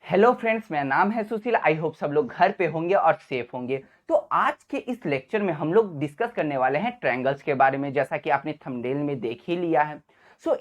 Hello friends, मेरा नाम है सुशील। आई होप सब लोग घर पे होंगे और सेफ होंगे। तो आज के इस लेक्चर में हम लोग डिस्कस करने वाले हैं ट्रायंगल्स के बारे में, जैसा कि आपने थंबनेल में देख ही लिया है।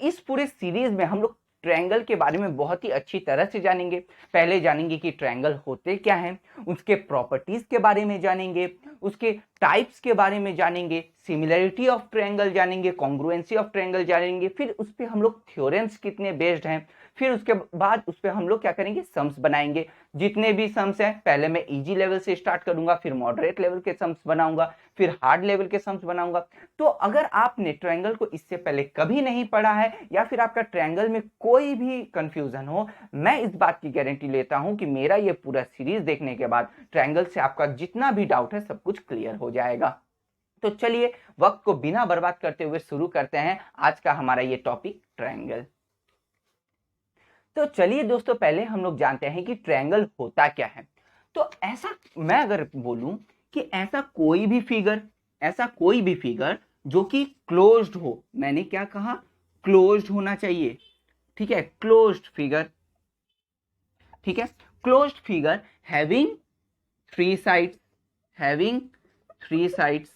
इस पूरे सीरीज में हम लोग ट्रायंगल के बारे में बहुत ही अच्छी तरह से जानेंगे। पहले जानेंगे कि ट्रायंगल होते क्या हैं, उसके प्रॉपर्टीज के बारे में जानेंगे, उसके टाइप्स के बारे में जानेंगे, सिमिलरिटी ऑफ ट्रायंगल जानेंगे, कॉन्ग्रुएंसी ऑफ ट्रायंगल जानेंगे, फिर उस पर हम लोग थ्योरम्स कितने बेस्ड हैं, फिर उसके बाद उस पर हम लोग क्या करेंगे, सम्स बनाएंगे। जितने भी सम्स हैं, पहले मैं इजी लेवल से स्टार्ट करूंगा, फिर मॉडरेट लेवल के सम्स बनाऊंगा, फिर हार्ड लेवल के सम्स बनाऊंगा। तो अगर आपने ट्रायंगल को इससे पहले कभी नहीं पढ़ा है या फिर आपका ट्रायंगल में कोई भी कंफ्यूजन हो, मैं इस बात की गारंटी लेता हूं कि मेरा ये पूरा सीरीज देखने के बाद ट्रायंगल से आपका जितना भी डाउट है सब कुछ क्लियर हो जाएगा। तो चलिए वक्त को बिना बर्बाद करते हुए शुरू करते हैं आज का हमारा ये टॉपिक, ट्रायंगल। तो चलिए दोस्तों, पहले हम लोग जानते हैं कि ट्रायंगल होता क्या है। तो ऐसा मैं अगर बोलूं कि ऐसा कोई भी फिगर जो कि क्लोज्ड हो, मैंने क्या कहा, क्लोज्ड होना चाहिए। ठीक है, क्लोज्ड फिगर। ठीक है, closed figure having three sides, having three sides.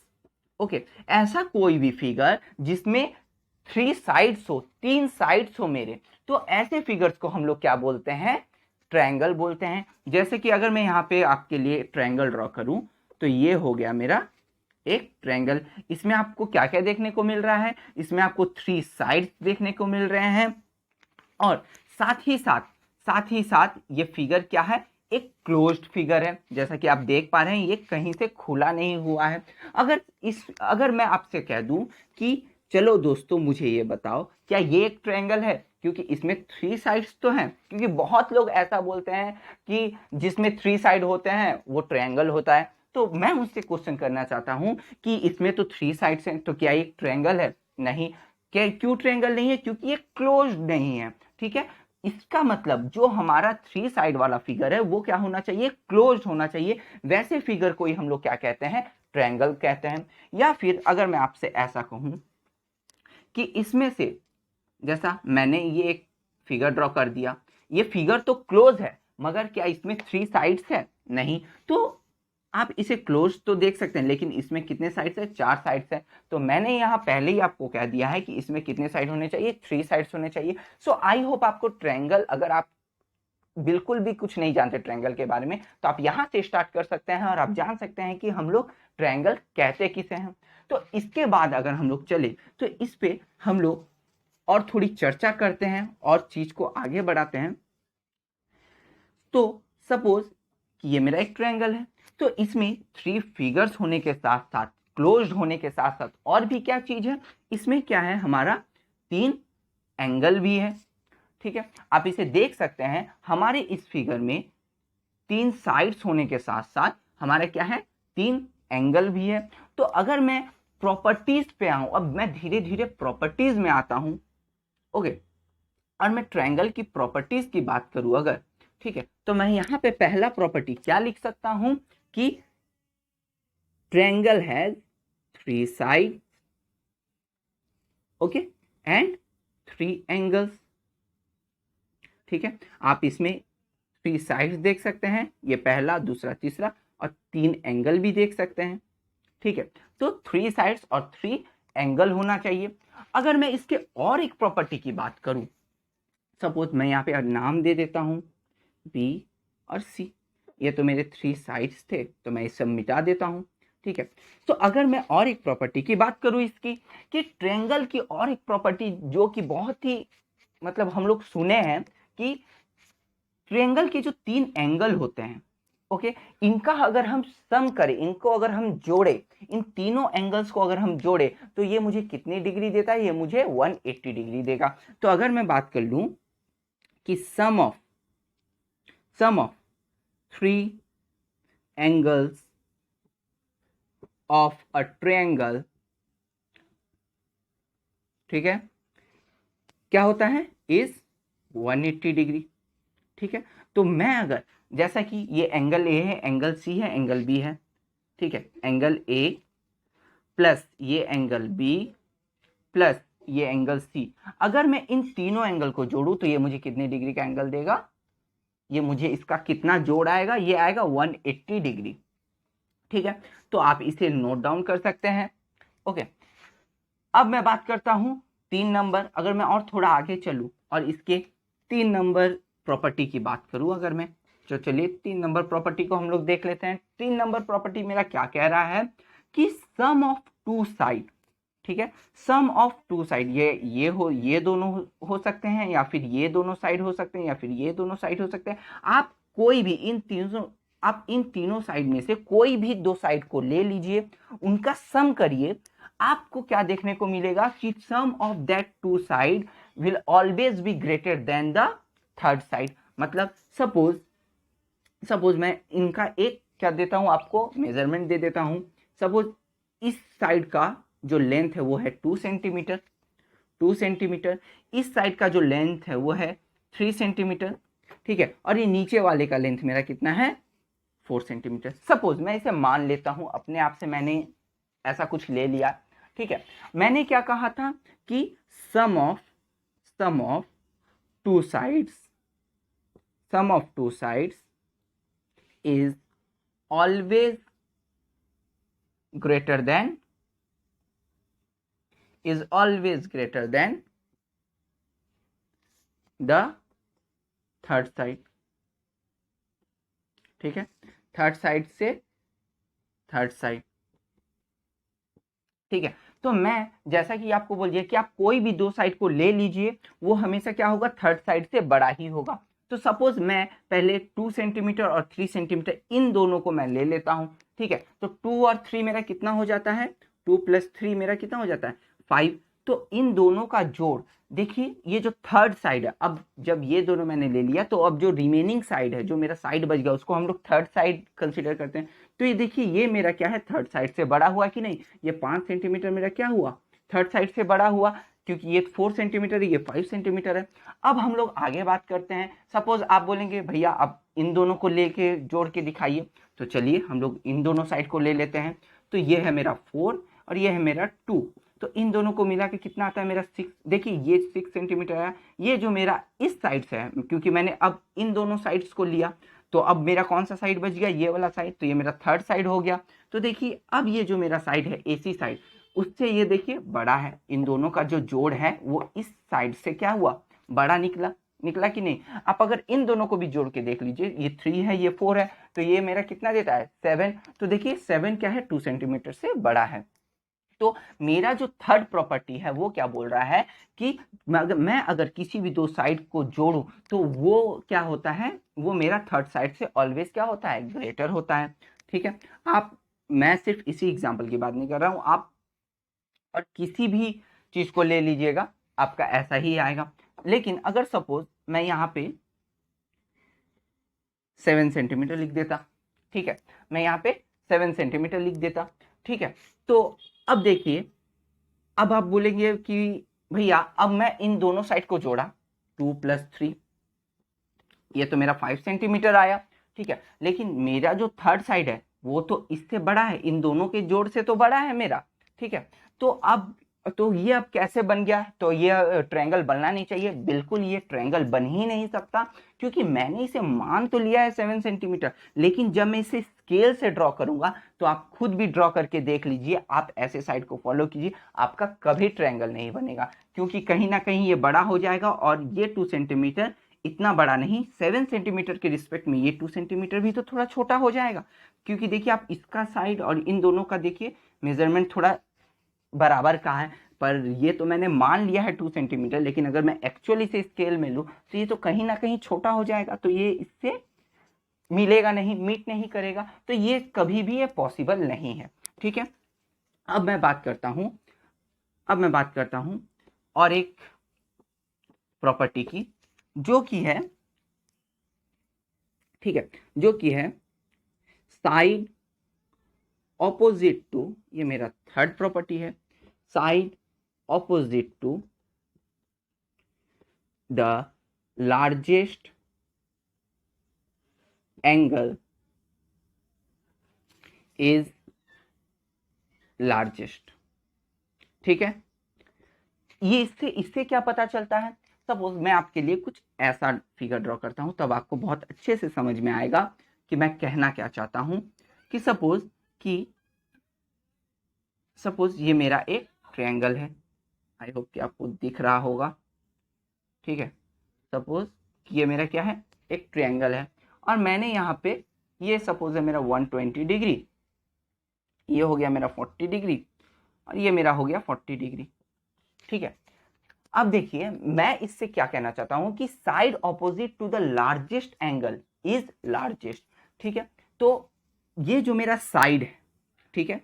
Okay, ऐसा कोई भी फिगर जिसमें थ्री साइड्स हो, तीन साइड्स हो मेरे, तो ऐसे फिगर्स को हम लोग क्या बोलते हैं, ट्रायंगल बोलते हैं। जैसे कि अगर मैं यहाँ पे आपके लिए ट्रायंगल ड्रॉ करूं, तो ये हो गया मेरा एक ट्रायंगल। इसमें आपको क्या क्या देखने को मिल रहा है, इसमें आपको थ्री साइड्स देखने को मिल रहे हैं, और साथ ही साथ ये फिगर क्या है, एक क्लोज्ड फिगर है। जैसा कि आप देख पा रहे हैं, ये कहीं से खुला नहीं हुआ है। अगर मैं आपसे कह दूं कि चलो दोस्तों मुझे ये बताओ, क्या ये एक ट्रायंगल है, क्योंकि इसमें थ्री साइड्स तो हैं। क्योंकि बहुत लोग ऐसा बोलते हैं कि जिसमें थ्री साइड होते हैं वो ट्रायंगल होता है। तो मैं मुझसे क्वेश्चन करना चाहता हूं कि इसमें तो थ्री साइड्स हैं, तो क्या ये ट्रायंगल है? नहीं। क्या क्यों ट्रायंगल नहीं है? क्योंकि ये क्लोज्ड नहीं है। ठीक है, इसका मतलब जो हमारा थ्री साइड वाला फिगर है वो क्या होना चाहिए, क्लोज्ड होना चाहिए। वैसे फिगर को ही हम लोग क्या कहते हैं, ट्रायंगल कहते हैं। या फिर अगर मैं आपसे ऐसा कहूं कि इसमें से, जैसा मैंने ये एक फिगर ड्रॉ कर दिया, ये फिगर तो क्लोज है, मगर क्या इसमें थ्री साइड्स है? नहीं। तो आप इसे क्लोज तो देख सकते हैं, लेकिन इसमें कितने साइड्स है, चार साइड्स है। तो मैंने यहाँ पहले ही आपको कह दिया है कि इसमें कितने साइड होने चाहिए, थ्री साइड्स होने चाहिए। आई होप आपको ट्रायंगल, अगर आप बिल्कुल भी कुछ नहीं जानते ट्रायंगल के बारे में, तो आप यहाँ से स्टार्ट कर सकते हैं और आप जान सकते हैं कि हम लोग ट्रायंगल कहते किसे हैं। तो इसके बाद अगर हम लोग चले, तो इस पे हम लोग और थोड़ी चर्चा करते हैं और चीज को आगे बढ़ाते हैं। तो सपोज कि ये मेरा एक ट्रायंगल है, तो इसमें थ्री फिगर्स होने के साथ साथ, क्लोज्ड होने के साथ साथ और भी क्या चीज है, इसमें क्या है, हमारा तीन एंगल भी है। ठीक है, आप इसे देख सकते हैं, हमारे इस फिगर में तीन साइड्स होने के साथ साथ हमारा क्या है, तीन एंगल भी है। तो अगर मैं प्रॉपर्टीज पे आऊं, अब मैं धीरे धीरे प्रॉपर्टीज में आता हूं। ओके, और मैं ट्रायंगल की प्रॉपर्टीज की बात करूं अगर, ठीक है, तो मैं यहां पे पहला प्रॉपर्टी क्या लिख सकता हूं कि triangle has three side, okay, and three angles. ठीक है, आप इसमें थ्री साइड्स देख सकते हैं, ये पहला, दूसरा, तीसरा, और तीन एंगल भी देख सकते हैं। ठीक है, तो थ्री साइड्स और थ्री एंगल होना चाहिए। अगर मैं इसके और एक प्रॉपर्टी की बात करूं, सपोज मैं यहाँ पे नाम दे देता हूं बी और सी। ये तो मेरे थ्री साइड्स थे, तो मैं इसे मिटा देता हूं। ठीक है, तो अगर मैं और एक प्रॉपर्टी की बात करूं इसकी, कि ट्रायंगल की और एक प्रॉपर्टी जो कि बहुत ही, मतलब हम लोग सुने हैं कि ट्रायंगल के जो तीन एंगल होते हैं, ओके, इनका अगर हम सम करें, इनको अगर हम जोड़े, इन तीनों एंगल्स को अगर हम जोड़े, तो ये मुझे कितनी डिग्री देता है, ये मुझे 180 डिग्री देगा। तो अगर मैं बात कर लूं कि sum of three angles of a triangle, ठीक है, क्या होता है, इज 180 डिग्री। ठीक है, तो मैं अगर, जैसा कि ये एंगल ए है, एंगल सी है, एंगल बी है। ठीक है, एंगल ए प्लस ये एंगल बी प्लस ये एंगल सी, अगर मैं इन तीनों एंगल को जोड़ूं तो ये मुझे कितने डिग्री का एंगल देगा, ये मुझे इसका कितना जोड़ आएगा, ये आएगा 180 डिग्री। ठीक है, तो आप इसे नोट डाउन कर सकते हैं। ओके, अब मैं बात करता हूं 3 नंबर। अगर मैं और थोड़ा आगे चलूं और इसके 3 नंबर प्रॉपर्टी की बात करूं अगर मैं, तो चलिए 3 नंबर प्रॉपर्टी को हम लोग देख लेते हैं। 3 नंबर प्रॉपर्टी मेरा क्या कह रहा है कि सम ऑफ टू साइड, ठीक है, सम ऑफ टू साइड, ये दोनों हो सकते हैं, या फिर ये दोनों साइड हो सकते हैं, या फिर ये दोनों साइड हो सकते हैं। आप कोई भी इन तीनों साइड में से कोई भी 2 साइड को ले लीजिए, उनका सम करिए, आपको क्या देखने को मिलेगा कि sum of that two side will always be greater than the third side. मतलब सपोज मैं इनका एक क्या देता हूं, आपको मेजरमेंट दे देता हूं। सपोज इस साइड का जो लेंथ है वो है 2 सेंटीमीटर, 2 सेंटीमीटर। इस साइड का जो लेंथ है वो है 3 सेंटीमीटर, ठीक है, और ये नीचे वाले का लेंथ मेरा कितना है, 4 सेंटीमीटर। सपोज मैं इसे मान लेता हूं, अपने आप से मैंने ऐसा कुछ ले लिया, ठीक है। मैंने क्या कहा था कि sum of two sides, sum of two sides is always greater than the third side, ठीक है, थर्ड साइड से थर्ड साइड, ठीक है। तो मैं जैसा कि आपको बोल दिया कि आप कोई भी 2 साइड को ले लीजिए, वो हमेशा क्या होगा, थर्ड साइड से बड़ा ही होगा। तो सपोज मैं पहले 2 सेंटीमीटर और 3 सेंटीमीटर इन दोनों को मैं ले लेता हूं, ठीक है। तो 2 और 3 मेरा कितना हो जाता है, 2 + 3 मेरा कितना हो जाता है, 5। तो इन दोनों का जोड़, देखिए ये जो थर्ड साइड है, अब जब ये दोनों मैंने ले लिया, तो अब जो रिमेनिंग साइड है, जो मेरा साइड बच गया, उसको हम लोग थर्ड साइड कंसिडर करते हैं। तो ये देखिए, ये मेरा क्या है, थर्ड साइड से बड़ा हुआ कि नहीं। ये 5 सेंटीमीटर मेरा क्या हुआ, थर्ड साइड से बड़ा हुआ, क्योंकि ये 4 सेंटीमीटर है, ये 5 सेंटीमीटर है। अब हम लोग आगे बात करते हैं। सपोज आप बोलेंगे भैया आप इन दोनों को लेके जोड़ के दिखाइए, तो चलिए हम लोग इन दोनों साइड को ले लेते हैं। तो ये है मेरा 4 और ये है मेरा 2, तो इन दोनों को मिला के कितना आता है मेरा 6। देखिए ये 6 सेंटीमीटर है, ये जो मेरा इस साइड से है, क्योंकि मैंने अब इन दोनों साइड्स को लिया, तो अब मेरा कौन सा साइड बच गया, ये वाला साइड, तो ये मेरा थर्ड साइड हो गया। तो देखिए अब ये जो मेरा साइड है, AC साइड, उससे ये देखिए बड़ा है। इन दोनों का जो जोड़ है वो इस साइड से क्या हुआ, बड़ा निकला कि नहीं। आप अगर इन दोनों को भी जोड़ के देख लीजिए, ये 3 है, ये 4 है, तो ये मेरा कितना देता है, 7। तो देखिए 7 क्या है, 2 सेंटीमीटर से बड़ा है। तो मेरा जो थर्ड प्रॉपर्टी है वो क्या बोल रहा है कि मैं अगर किसी भी 2 साइड को जोड़ूं, तो वो क्या होता है, वो मेरा थर्ड साइड से ऑलवेज क्या होता है, ग्रेटर होता है। ठीक है, मैं सिर्फ इसी एग्जांपल की बात नहीं कर रहा हूं, आप और किसी भी चीज को ले लीजिएगा, आपका ऐसा ही आएगा। लेकिन अगर सपोज मैं यहाँ पे 7 सेंटीमीटर लिख देता, ठीक है, मैं यहाँ पे 7 सेंटीमीटर लिख देता, ठीक है। तो अब देखिए, अब आप बोलेंगे कि भैया अब मैं इन दोनों साइड को जोड़ा, 2 + 3, ये तो मेरा 5 सेंटीमीटर आया, ठीक है। लेकिन मेरा जो थर्ड साइड है वो तो इससे बड़ा है, इन दोनों के जोड़ से तो बड़ा है मेरा, ठीक है। तो ये अब कैसे बन गया, तो ये ट्रायंगल बनना नहीं चाहिए, बिल्कुल ये ट्रायंगल बन ही नहीं सकता, क्योंकि मैंने इसे मान तो लिया है 7 सेंटीमीटर, लेकिन जब मैं इसे स्केल से ड्रॉ करूंगा, तो आप खुद भी ड्रॉ करके देख लीजिए, आप ऐसे साइड को फॉलो कीजिए, आपका कभी ट्रायंगल नहीं बनेगा, क्योंकि कहीं ना कहीं ये बड़ा हो जाएगा। और ये 2 सेंटीमीटर इतना बड़ा नहीं, 7 सेंटीमीटर के रिस्पेक्ट में ये 2 सेंटीमीटर भी तो थोड़ा छोटा हो जाएगा, क्योंकि देखिए आप इसका साइड और इन दोनों का देखिए मेजरमेंट थोड़ा बराबर का है, पर ये तो मैंने मान लिया है 2 सेंटीमीटर, लेकिन अगर मैं एक्चुअली से स्केल में लूँ तो ये तो कहीं ना कहीं छोटा हो जाएगा, तो ये इससे मिलेगा नहीं, मीट नहीं करेगा, तो ये कभी भी ये पॉसिबल नहीं है। ठीक है, अब मैं बात करता हूं और एक प्रॉपर्टी की, जो कि है, ठीक है, जो कि है साइड ऑपोजिट टू, ये मेरा थर्ड प्रॉपर्टी है, side opposite to the largest angle is largest। ठीक है, ये इससे क्या पता चलता है, सपोज मैं आपके लिए कुछ ऐसा फिगर ड्रॉ करता हूं, तब आपको बहुत अच्छे से समझ में आएगा कि मैं कहना क्या चाहता हूं। कि सपोज ये मेरा एक ट्रायंगल है, आई होप कि आपको दिख रहा होगा। ठीक है, सपोज कि ये मेरा क्या है, एक ट्रायंगल है, और मैंने यहाँ पे ये सपोज है मेरा 120 डिग्री, ये हो गया मेरा 40 डिग्री, और ये मेरा हो गया 40 डिग्री। ठीक है, अब देखिए मैं इससे क्या कहना चाहता हूं कि side opposite to the largest angle is largest. ठीक है, तो ये जो मेरा साइड है, ठीक है,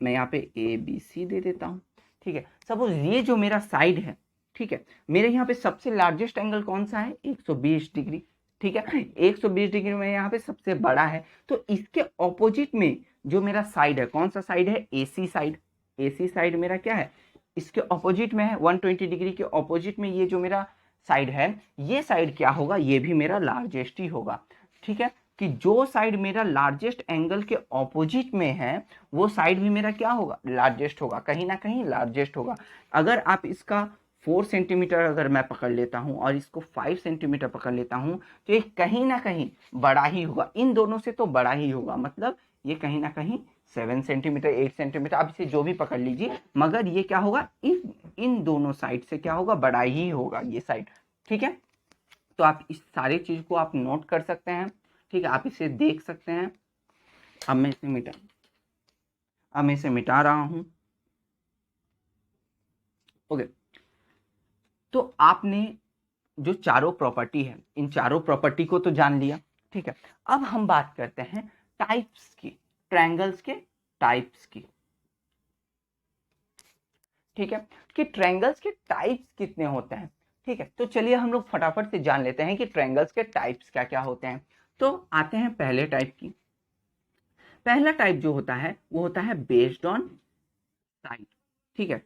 मैं यहाँ पे ए बी सी दे देता हूं। ठीक है, सपोज ये जो मेरा साइड है, ठीक है, मेरे यहाँ पे सबसे लार्जेस्ट एंगल कौन सा है, 120 डिग्री। ठीक है, 120 डिग्री में यहाँ पे सबसे बड़ा है, तो इसके ऑपोजिट में जो मेरा साइड है, कौन सा साइड है, एसी साइड। एसी साइड मेरा क्या है, इसके ऑपोजिट में है, 120 डिग्री के ऑपोजिट में ये जो मेरा साइड है, ये साइड क्या होगा, ये भी मेरा लार्जेस्ट ही होगा। ठीक है, कि जो साइड मेरा लार्जेस्ट एंगल के ऑपोजिट में है, वो साइड भी मेरा क्या होगा, लार्जेस्ट होगा, कहीं ना कहीं लार्जेस्ट होगा। अगर आप इसका 4 सेंटीमीटर अगर मैं पकड़ लेता हूं और इसको 5 सेंटीमीटर पकड़ लेता हूं, तो ये कहीं ना कहीं बड़ा ही होगा, इन दोनों से तो बड़ा ही होगा, मतलब ये कहीं ना कहीं 7 सेंटीमीटर 8 सेंटीमीटर, आप इसे जो भी पकड़ लीजिए, मगर ये क्या होगा, इन दोनों साइड से क्या होगा, बड़ा ही होगा ये साइड। ठीक है, तो आप इस सारी चीज को आप नोट कर सकते हैं। ठीक है, आप इसे देख सकते हैं। अब मैं इसे मिटा रहा हूं। ओके, तो आपने जो चारों प्रॉपर्टी है, इन चारों प्रॉपर्टी को तो जान लिया। ठीक है, अब हम बात करते हैं टाइप्स की, ट्रायंगल्स के टाइप्स की। ठीक है, कि ट्रायंगल्स के टाइप्स कितने होते हैं। ठीक है, तो चलिए हम लोग फटाफट से जान लेते हैं कि ट्रायंगल्स के टाइप्स क्या क्या होते हैं। तो आते हैं पहले टाइप की। पहला टाइप जो होता है वो होता है बेस्ड ऑन साइड। ठीक है,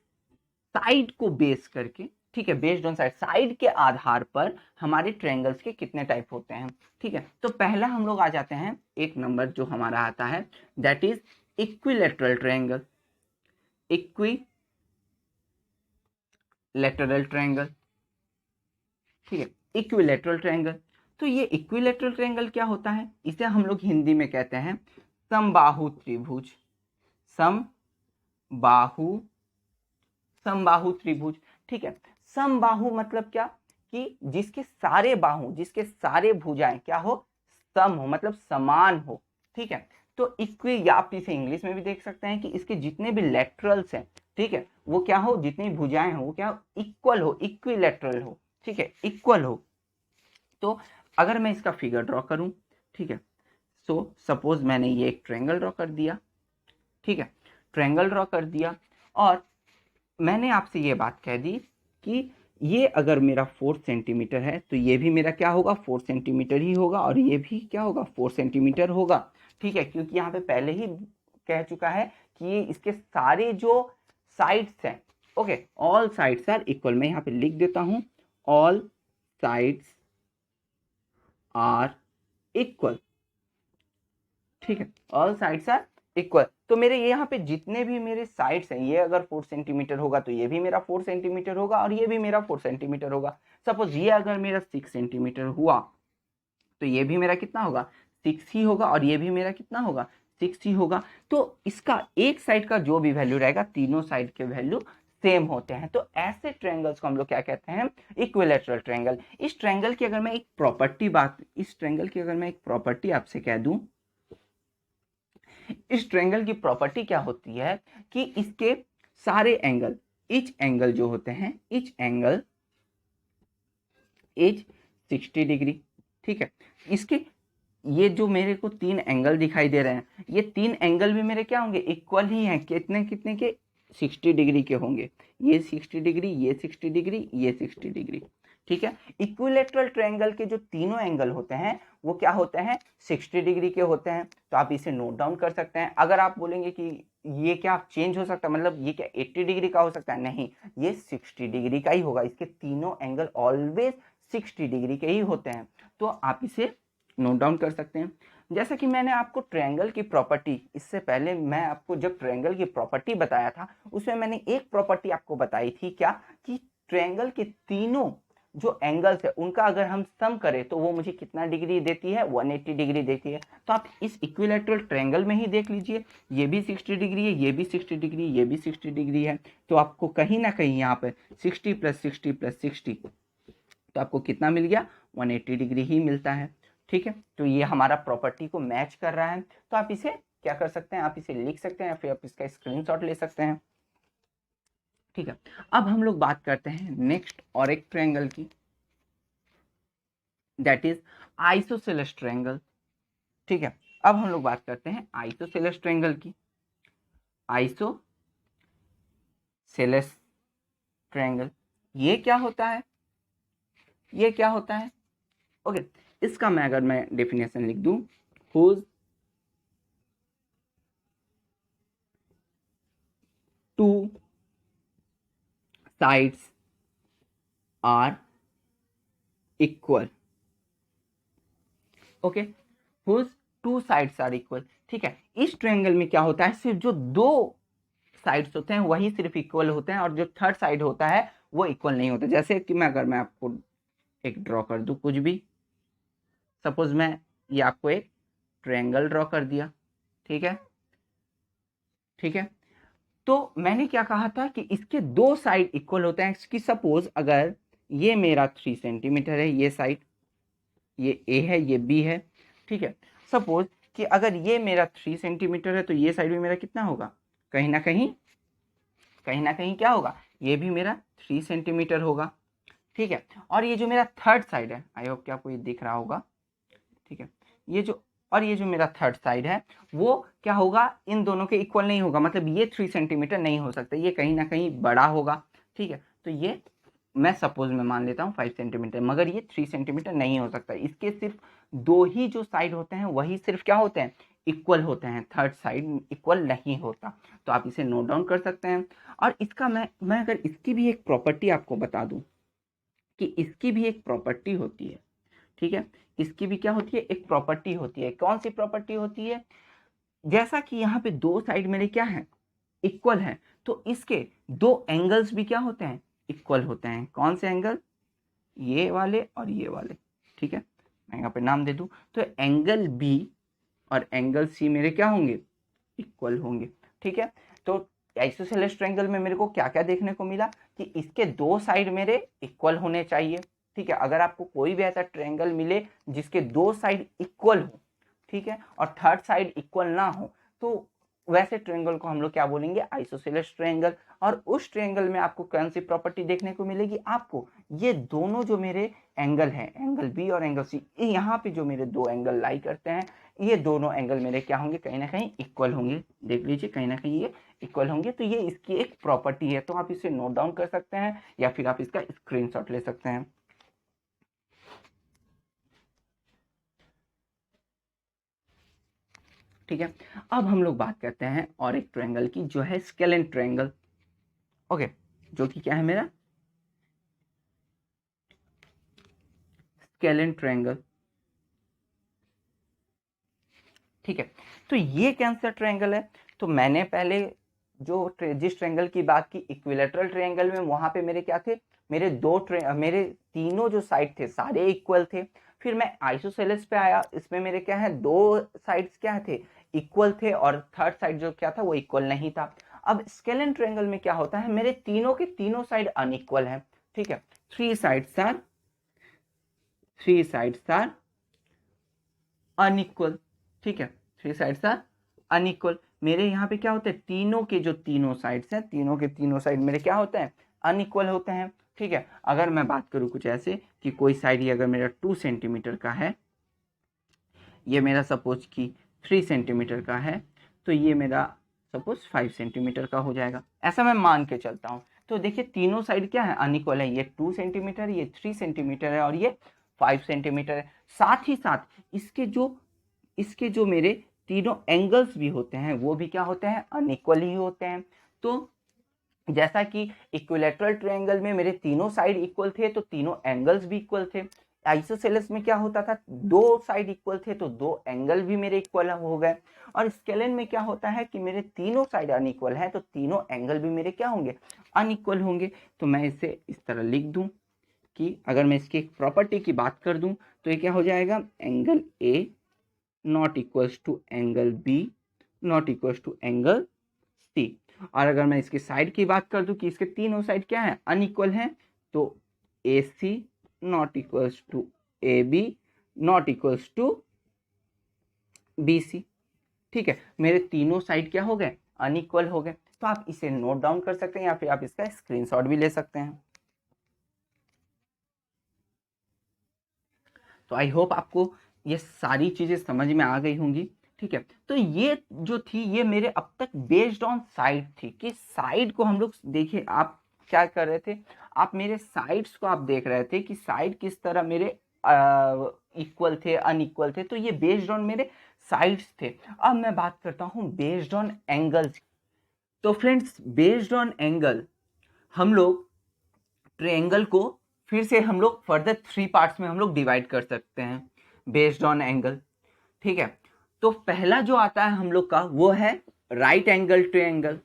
साइड को बेस करके, ठीक है, बेस्ड ऑन साइड, साइड के आधार पर हमारे ट्रायंगल्स के कितने टाइप होते हैं। ठीक है, तो पहला हम लोग आ जाते हैं, एक नंबर जो हमारा आता है, that is equilateral triangle. Equilateral triangle, ठीक है, इक्विलैटरल ट्रायंगल। तो ये इक्विलैटरल ट्रायंगल क्या होता है, इसे हम लोग हिंदी में कहते हैं समबाहु त्रिभुज। समबाहु समबाहु त्रिभुज। ठीक है, समबाहु मतलब क्या, कि जिसके सारे भुजाएं क्या हो, सम हो, मतलब समान हो। ठीक है, तो इक्वी, या आप इसे इंग्लिश में भी देख सकते हैं कि इसके जितने भी लेटरल्स हैं, ठीक है, वो क्या हो, जितनी भुजाएं हो वो क्या, इक्वल हो, इक्विलैटरल हो। ठीक है, इक्वल हो। तो अगर मैं इसका फिगर ड्रॉ करूं, ठीक है, सो सपोज मैंने ये एक ट्रायंगल ड्रॉ कर दिया। ठीक है, ट्रायंगल ड्रॉ कर दिया, और मैंने आपसे ये बात कह दी कि ये अगर मेरा 4 सेंटीमीटर है, तो ये भी मेरा क्या होगा, 4 सेंटीमीटर ही होगा, और ये भी क्या होगा, 4 सेंटीमीटर होगा। ठीक है, क्योंकि यहाँ पे पहले ही कह चुका है कि ये इसके सारे जो साइड्स हैं, okay, all sides are equal. मैं यहाँ पे लिख देता हूं, ऑल साइड्स आर इक्वल। ठीक है, ऑल साइड्स आर इक्वल। तो मेरे ये यहाँ पे जितने भी मेरे साइड्स हैं, ये अगर 4 सेंटीमीटर होगा तो ये भी मेरा 4 सेंटीमीटर होगा, और ये भी मेरा 4 सेंटीमीटर होगा। सपोज ये अगर मेरा 6 सेंटीमीटर हुआ, तो ये भी मेरा कितना होगा, 6 ही होगा, और ये भी मेरा कितना होगा, 6 ही होगा। तो इसका एक साइड का जो भी वैल्यू रहेगा, तीनों साइड के वैल्यू सेम होते हैं। तो ऐसे ट्रायंगल्स को हम लोग क्या कहते हैं, इक्विलैटरल ट्रायंगल। इस ट्रायंगल की अगर मैं एक प्रॉपर्टी आपसे कह दूं, इस ट्रायंगल की प्रॉपर्टी क्या होती है कि इसके सारे एंगल, ईच एंगल जो होते हैं, ईच एंगल इज 60 डिग्री। ठीक है, इसके ये जो मेरे को 3 एंगल दिखाई दे रहे हैं, ये 3 एंगल भी मेरे क्या होंगे, इक्वल ही हैं, कितने कितने के, 60 डिग्री के होंगे। ये 60 डिग्री, ये 60 डिग्री, ये 60 डिग्री। ठीक है, इक्विलैटरल ट्रायंगल के जो तीनों एंगल होते हैं वो क्या होते हैं, 60 डिग्री के होते हैं। तो आप इसे नोट डाउन कर सकते हैं। अगर आप बोलेंगे कि ये क्या चेंज हो सकता है, मतलब ये क्या 80 डिग्री का हो सकता है, नहीं, ये 60 डिग्री का ही होगा। इसके तीनों एंगल ऑलवेज 60 डिग्री के ही होते हैं। तो आप इसे नोट डाउन कर सकते हैं। जैसा कि मैंने आपको ट्रायंगल की प्रॉपर्टी, इससे पहले मैं आपको जब ट्रायंगल की प्रॉपर्टी बताया था, उसमें मैंने एक प्रॉपर्टी आपको बताई थी, क्या, कि ट्रायंगल के तीनों जो एंगल्स है उनका अगर हम सम करें तो वो मुझे कितना डिग्री देती है, 180 डिग्री देती है। तो आप इस इक्विलैटरल ट्रायंगल में ही देख लीजिए, ये भी 60 डिग्री है, ये भी 60 डिग्री, ये भी 60 डिग्री है। तो आपको कहीं ना कहीं यहाँ पे 60 + 60 + 60, तो आपको कितना मिल गया, 180 डिग्री ही मिलता है। ठीक है, तो ये हमारा प्रॉपर्टी को मैच कर रहा है। तो आप इसे क्या कर सकते हैं, आप इसे लिख सकते हैं या फिर आप इसका स्क्रीनशॉट ले सकते हैं। ठीक है, अब हम लोग बात करते हैं नेक्स्ट और एक ट्रायंगल की, दैट इज आइसोसेलेस ट्रायंगल। ठीक है, अब हम लोग बात करते हैं आइसोसेलेस ट्रायंगल की। आइसोसेलेस ट्रायंगल, ये क्या होता है, ये क्या होता है? ओके, इसका मैं अगर मैं डेफिनेशन लिख दूं, whose two sides are equal। Okay, whose two sides are equal। ठीक है, इस ट्रायंगल में क्या होता है, सिर्फ जो दो साइड्स होते हैं वही सिर्फ इक्वल होते हैं, और जो थर्ड साइड होता है वो इक्वल नहीं होता। जैसे कि मैं आपको एक ड्रॉ कर दूं कुछ भी, सपोज मैं ये आपको एक ट्रायंगल ड्रॉ कर दिया। ठीक है, ठीक है, तो मैंने क्या कहा था कि इसके दो साइड इक्वल होते हैं। कि सपोज अगर ये मेरा 3 सेंटीमीटर है, ये साइड, ये ए है, ये बी है। ठीक है, सपोज कि अगर ये मेरा 3 सेंटीमीटर है तो ये साइड भी मेरा कितना होगा, कहीं ना कहीं क्या होगा, ये भी मेरा 3 सेंटीमीटर होगा। ठीक है, और ये जो मेरा थर्ड साइड है, आई होप कि आपको ये दिख रहा होगा। ठीक है, ये जो और ये जो मेरा थर्ड साइड है वो क्या होगा, इन दोनों के इक्वल नहीं होगा। मतलब ये 3 सेंटीमीटर नहीं हो सकता, ये कहीं ना कहीं बड़ा होगा। ठीक है, तो ये मैं सपोज में मान लेता हूँ 5 सेंटीमीटर, मगर ये 3 सेंटीमीटर नहीं हो सकता। इसके सिर्फ दो ही जो साइड होते हैं वही सिर्फ क्या होते हैं, इक्वल होते हैं, थर्ड साइड इक्वल नहीं होता। तो आप इसे नोट डाउन कर सकते हैं। और इसका मैं अगर इसकी भी एक प्रॉपर्टी आपको बता दूं, कि इसकी भी एक प्रॉपर्टी होती है। ठीक है, इसकी भी क्या होती है, एक प्रॉपर्टी होती है। कौन सी प्रॉपर्टी होती है, जैसा कि यहाँ पे दो साइड मेरे क्या है, इक्वल है, तो इसके दो एंगल्स भी क्या होते हैं, इक्वल होते हैं। कौन से एंगल, ये वाले और ये वाले। ठीक है, मैं यहाँ पे नाम दे दूं, तो एंगल बी और एंगल सी मेरे क्या होंगे, इक्वल होंगे। ठीक है, तो आइसोसेलेस ट्रायंगल में मेरे को क्या क्या देखने को मिला, कि इसके दो साइड मेरे इक्वल होने चाहिए। ठीक है, अगर आपको कोई भी ऐसा ट्रायंगल मिले जिसके दो साइड इक्वल हो, ठीक है, और थर्ड साइड इक्वल ना हो, तो वैसे ट्रायंगल को हम लोग क्या बोलेंगे, आइसोसेलेस ट्रायंगल। और उस ट्रायंगल में आपको कौन सी प्रॉपर्टी देखने को मिलेगी, आपको ये दोनों जो मेरे एंगल हैं, एंगल बी और एंगल सी, यहाँ पे जो मेरे दो एंगल लाई करते हैं, ये दोनों एंगल मेरे क्या होंगे, कहीं ना कहीं इक्वल होंगे। देख लीजिए, कहीं ना कहीं ये इक्वल होंगे। तो ये इसकी एक प्रॉपर्टी है, तो आप इसे नोट डाउन कर सकते हैं या फिर आप इसका स्क्रीनशॉट ले सकते हैं। ठीक है, अब हम लोग बात करते हैं और एक ट्रायंगल की, जो है स्केलेन ट्रायंगल। ओके, जो कि क्या है मेरा, स्केलेन ट्रायंगल। ठीक है, तो ये कौन सा ट्रायंगल है, तो मैंने पहले जिस ट्रायंगल की बात की, इक्विलैटरल ट्रायंगल में, वहां पे मेरे क्या थे, मेरे तीनों जो साइड थे सारे इक्वल थे। फिर मैं आइसोसेलेस पे आया, इसमें मेरे क्या है, दो साइड्स क्या थे, इक्वल थे, और थर्ड साइड जो क्या था वो इक्वल नहीं था। अब स्केलेन ट्रायंगल में क्या होता है, मेरे तीनों के तीनों साइड अनइक्वल है। ठीक है, थ्री साइड्स आर अनइक्वल। ठीक है, थ्री साइड्स आर अनइक्वल। मेरे यहाँ पे क्या होता है, तीनों के जो तीनों साइड्स हैं, तीनों के तीनों साइड मेरे क्या होते हैं, अनइक्वल होते हैं। ठीक है, अगर मैं बात करूँ कुछ ऐसे कि कोई साइड ये अगर मेरा 2 सेंटीमीटर का है, ये मेरा सपोज कि 3 सेंटीमीटर का है, तो ये मेरा सपोज 5 सेंटीमीटर का हो जाएगा। ऐसा मैं मान के चलता हूँ। तो देखिए, तीनों साइड क्या है, अनइक्वल है। ये 2 सेंटीमीटर, ये 3 सेंटीमीटर है, और ये 5 सेंटीमीटर है। साथ ही साथ इसके जो मेरे तीनों एंगल्स भी होते हैं वो भी क्या होते हैं, अनइक्वल ही होते हैं। तो जैसा कि इक्विलैटरल ट्रायंगल में मेरे तीनों साइड इक्वल थे, तो तीनों एंगल्स भी इक्वल थे। आइसोसेलेस में क्या होता था, दो साइड इक्वल थे तो दो एंगल भी मेरे इक्वल हो गए। और स्केलेन में क्या होता है कि मेरे तीनों साइड अनइक्वल है, तो तीनों एंगल भी मेरे क्या होंगे, अनइक्वल होंगे। तो मैं इसे इस तरह लिख दूं कि अगर मैं इसकी एक प्रॉपर्टी की बात कर दूं तो ये क्या हो जाएगा, angle A not equals to angle B not equals to angle C. और अगर मैं इसकी साइड की बात कर दूं कि इसके तीनों साइड क्या है, अनइक्वल हैं, तो A C not equals to A B not equals to B C. ठीक है, मेरे तीनों साइड क्या हो गए, अनइक्वल हो गए। तो आप इसे नोट डाउन कर सकते हैं या फिर आप इसका स्क्रीनशॉट भी ले सकते हैं। तो आई होप आपको ये सारी चीजें समझ में आ गई होंगी। ठीक है, तो ये जो थी ये मेरे अब तक बेस्ड ऑन साइड थी कि साइड को हम लोग देखिए, आप क्या कर रहे थे, आप मेरे साइड्स को आप देख रहे थे कि साइड किस तरह मेरे इक्वल थे, अनइक्वल थे, तो ये बेस्ड ऑन मेरे साइड्स थे। अब मैं बात करता हूं बेस्ड ऑन एंगल्स। तो फ्रेंड्स, बेस्ड ऑन एंगल हम लोग ट्रायंगल को फिर से हम लोग फर्दर 3 पार्ट्स में हम लोग डिवाइड कर सकते हैं बेस्ड ऑन एंगल। ठीक है, तो पहला जो आता है हम लोग का वो है राइट एंगल ट्रायंगल।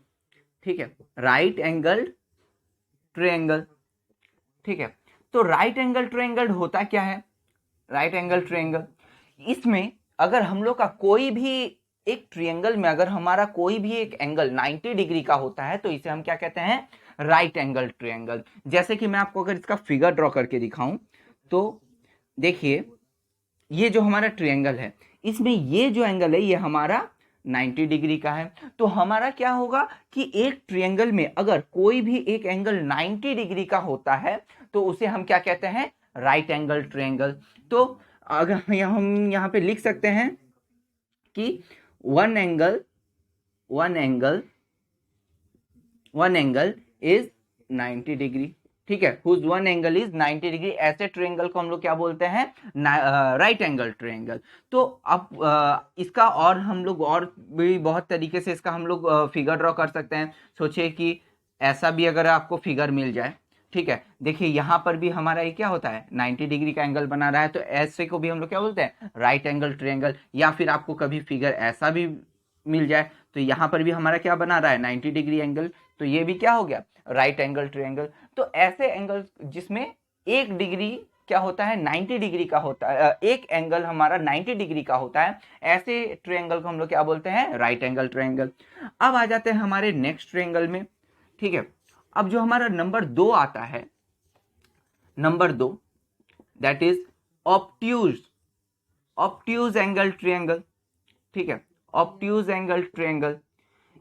ठीक है, राइट एंगल ट्रायंगल। ठीक है, तो राइट एंगल ट्रायंगल होता क्या है, राइट एंगल ट्रायंगल, इसमें अगर हम लोग का कोई भी एक ट्रायंगल में अगर हमारा कोई भी एक एंगल 90 डिग्री का होता है तो इसे हम क्या कहते हैं, राइट एंगल ट्रायंगल। जैसे कि मैं आपको अगर इसका फिगर ड्रॉ करके दिखाऊं तो देखिए, ये जो हमारा ट्रायंगल है इसमें ये जो एंगल है ये हमारा 90 डिग्री का है। तो हमारा क्या होगा कि एक ट्रायंगल में अगर कोई भी एक एंगल 90 डिग्री का होता है तो उसे हम क्या कहते हैं, राइट एंगल ट्रायंगल। तो अगर हम यहाँ पे लिख सकते हैं कि वन एंगल इज 90 डिग्री। ठीक है, whose one angle is 90 degree, ऐसे ट्रायंगल को हम लोग क्या बोलते हैं, राइट एंगल ट्रायंगल। तो अब इसका और हम लोग और भी बहुत तरीके से इसका हम लोग फिगर ड्रॉ कर सकते हैं। सोचिए कि ऐसा भी अगर आपको फिगर मिल जाए, ठीक है, देखिए यहाँ पर भी हमारा ये क्या होता है, 90 डिग्री का एंगल बना रहा है, तो ऐसे को भी हम लोग क्या बोलते हैं, राइट एंगल ट्रायंगल। या फिर आपको कभी फिगर ऐसा भी मिल जाए तो यहाँ पर भी हमारा क्या बना रहा है, 90 डिग्री एंगल, तो ये भी क्या हो गया, राइट एंगल ट्रायंगल। तो ऐसे एंगल जिसमें एक डिग्री क्या होता है, 90 डिग्री का होता है, एक एंगल हमारा 90 डिग्री का होता है, ऐसे ट्रायंगल को हम लोग क्या बोलते हैं, राइट एंगल ट्रायंगल। अब आ जाते हैं हमारे नेक्स्ट ट्रायंगल में। ठीक है, अब जो हमारा नंबर 2 आता है, number 2 that is obtuse angle triangle. ठीक है, ऑब्ट्यूज एंगल ट्रायंगल,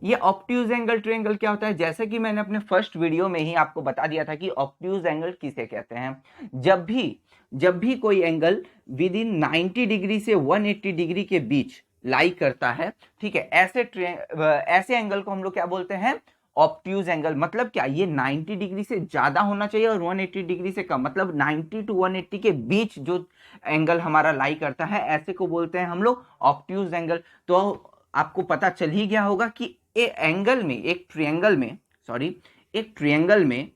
ये ऑब्ट्यूज एंगल ट्रायंगल क्या होता है, जैसे कि मैंने अपने फर्स्ट वीडियो में ही आपको बता दिया था कि ऑब्ट्यूज एंगल किसे कहते हैं। जब भी कोई एंगल विद इन 90 डिग्री से 180 डिग्री के बीच लाई करता है, ठीक है, ऐसे एंगल को हम लोग क्या बोलते हैं, ऑब्ट्यूज एंगल। मतलब क्या, ये 90 डिग्री से ज्यादा होना चाहिए और 180 डिग्री से कम, मतलब 90 टू 180 के बीच जो एंगल हमारा लाई करता है, ऐसे को बोलते हैं हम लोग ऑब्ट्यूज एंगल। तो आपको पता चल ही गया होगा कि एक ट्रायंगल में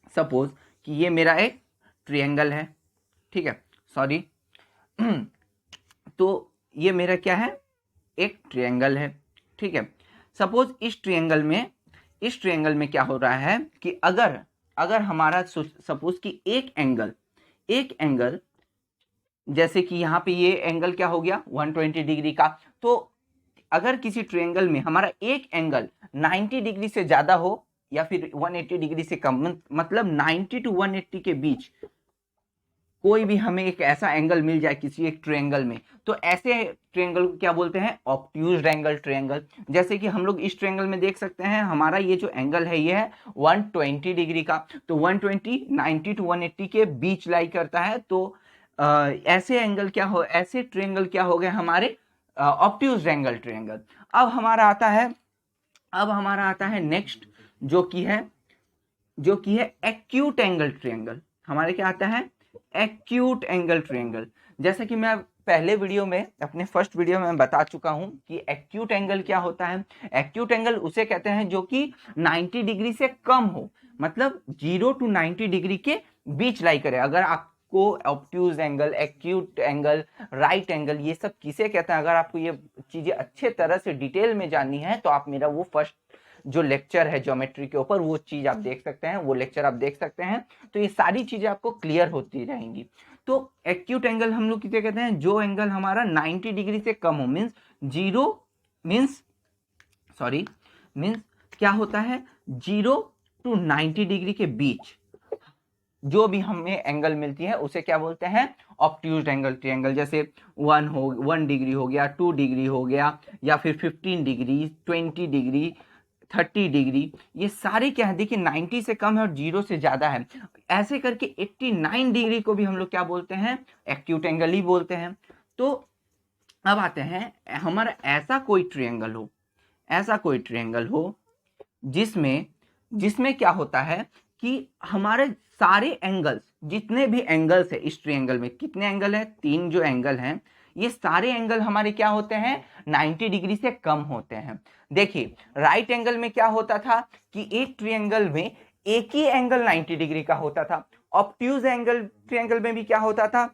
सपोज कि ये मेरा एक ट्रायंगल है, ठीक है, सॉरी तो ये मेरा क्या है, एक ट्रायंगल है। ठीक है, सपोज इस ट्रायंगल में क्या हो रहा है कि अगर हमारा सपोज कि एक एंगल जैसे कि यहाँ पे ये एंगल क्या हो गया, 120 डिग्री का, तो अगर किसी ट्रायंगल में हमारा एक एंगल 90 डिग्री से ज्यादा हो या फिर 180 डिग्री से कम, मतलब 90 टू 180 के बीच कोई भी हमें एक ऐसा एंगल मिल जाए किसी एक ट्रायंगल में, तो ऐसे ट्रायंगल को क्या बोलते हैं, ऑब्ट्यूज्ड एंगल ट्रायंगल। जैसे कि हम लोग इस ट्रायंगल में देख सकते हैं, हमारा ये जो एंगल है ये है 120 डिग्री का, तो 120 90 टू 180 के बीच लाई करता है। तो ऐसे ट्रायंगल क्या हो गए हमारे, ऑब्ट्यूज्ड एंगल ट्रायंगल। अब हमारा आता है नेक्स्ट, जो कि है एक्यूट एंगल ट्रायंगल। हमारे क्या आता है, एक्यूट एंगल ट्रायंगल। जैसे कि मैं पहले वीडियो में, अपने फर्स्ट वीडियो में बता चुका हूं कि एक्यूट एंगल क्या होता है। एक्यूट एंगल उसे कहते हैं जो कि 90 डिग्री से कम हो, मतलब 0 टू 90 डिग्री के बीच लाई करे। अगर आपको obtuse angle, acute angle, right angle, ये सब किसे कहते हैं, अगर आपको ये चीजें अच्छे तरह से डिटेल में जाननी है तो आप मेरा वो फर्स्ट जो लेक्चर है ज्योमेट्री के ऊपर वो चीज आप देख सकते हैं, वो लेक्चर आप देख सकते हैं। तो ये सारी चीजें आपको क्लियर होती रहेंगी। तो एक्यूट एंगल हम लोग किसे कहते हैं? जो एंगल हमारा 90 डिग्री से कम हो, मीन्स जीरो, मीन्स क्या होता है, 0 to 90 डिग्री के बीच जो भी हमें एंगल मिलती है उसे क्या बोलते हैं? Obtuse angle triangle. जैसे 1 डिग्री हो गया, 2 डिग्री हो गया, या फिर 15 डिग्री, 20 डिग्री, 30 डिग्री, ये सारे क्या है, देखिए 90 से कम है और 0 से ज्यादा है। ऐसे करके 89 डिग्री को भी हम लोग क्या बोलते हैं? एक्यूट एंगल ही बोलते हैं। तो अब आते हैं, हमारा ऐसा कोई ट्रायंगल हो जिसमें क्या होता है कि हमारे सारे एंगल्स, जितने भी एंगल्स है इस ट्रायंगल में, कितने एंगल है? 3 जो एंगल हैं, ये सारे एंगल हमारे क्या होते हैं? 90 डिग्री से कम होते हैं। देखिए राइट एंगल में क्या होता था कि एक ट्रायंगल में एक ही एंगल 90 डिग्री का होता था। ऑब्ट्यूज ट्रायंगल में भी क्या होता था?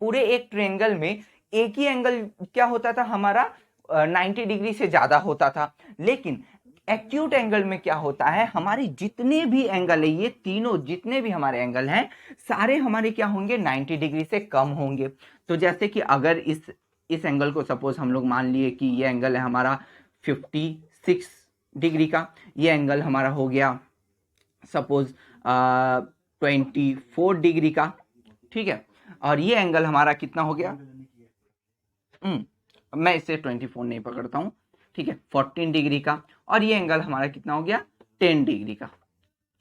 पूरे एक ट्रायंगल में एक ही एंगल क्या होता था हमारा? 90 डिग्री से ज्यादा होता था। लेकिन एक्यूट एंगल में क्या होता है, हमारे जितने भी एंगल है, ये तीनों जितने भी हमारे एंगल हैं, सारे हमारे क्या होंगे? 90 डिग्री से कम होंगे। तो जैसे कि अगर इस एंगल को सपोज हम लोग मान लिए कि ये एंगल है हमारा 56 डिग्री का, ये एंगल हमारा हो गया सपोज 24 डिग्री का, ठीक है, और ये एंगल हमारा कितना हो गया? मैं इसे 24 नहीं पकड़ता हूं, ठीक है, 14 डिग्री का, और ये एंगल हमारा कितना हो गया? 10 डिग्री का।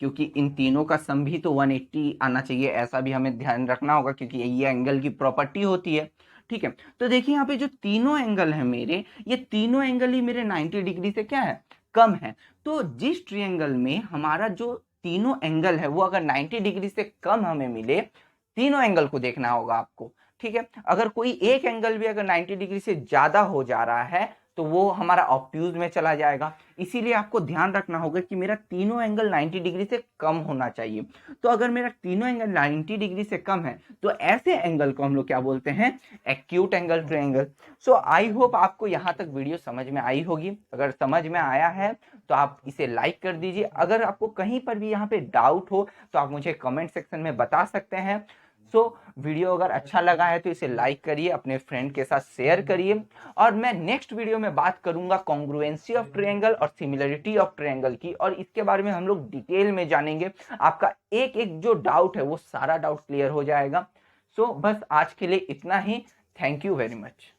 क्योंकि इन तीनों का सम भी तो 180 आना चाहिए, ऐसा भी हमें ध्यान रखना होगा, क्योंकि ये एंगल की प्रॉपर्टी होती है, ठीक है। तो देखिए यहाँ पे जो तीनों एंगल है मेरे, ये तीनों एंगल ही मेरे 90 डिग्री से क्या है? कम है। तो जिस ट्रायंगल में हमारा जो तीनों एंगल है वो अगर 90 डिग्री से कम हमें मिले, तीनों एंगल को देखना होगा आपको, ठीक है। अगर कोई एक एंगल भी अगर 90 डिग्री से ज्यादा हो जा रहा है तो वो हमारा ऑब्ट्यूज में चला जाएगा। इसीलिए आपको ध्यान रखना होगा कि मेरा तीनों एंगल 90 डिग्री से कम होना चाहिए। तो अगर मेरा तीनों एंगल 90 डिग्री से कम है तो ऐसे एंगल को हम लोग क्या बोलते हैं? Acute angle triangle. So I hope आपको यहाँ तक वीडियो समझ में आई होगी। अगर समझ में आया है तो आप इसे लाइक कर दीजिए। अगर आपको कहीं पर भी यहाँ पे डाउट हो तो आप मुझे कमेंट सेक्शन में बता सकते हैं। वीडियो अगर अच्छा लगा है तो इसे लाइक करिए, अपने फ्रेंड के साथ शेयर करिए, और मैं नेक्स्ट वीडियो में बात करूंगा कॉन्ग्रुएंसी ऑफ ट्रायंगल और सिमिलरिटी ऑफ ट्रायंगल की, और इसके बारे में हम लोग डिटेल में जानेंगे। आपका एक एक जो डाउट है वो सारा डाउट क्लियर हो जाएगा। बस आज के लिए इतना ही। Thank you very much.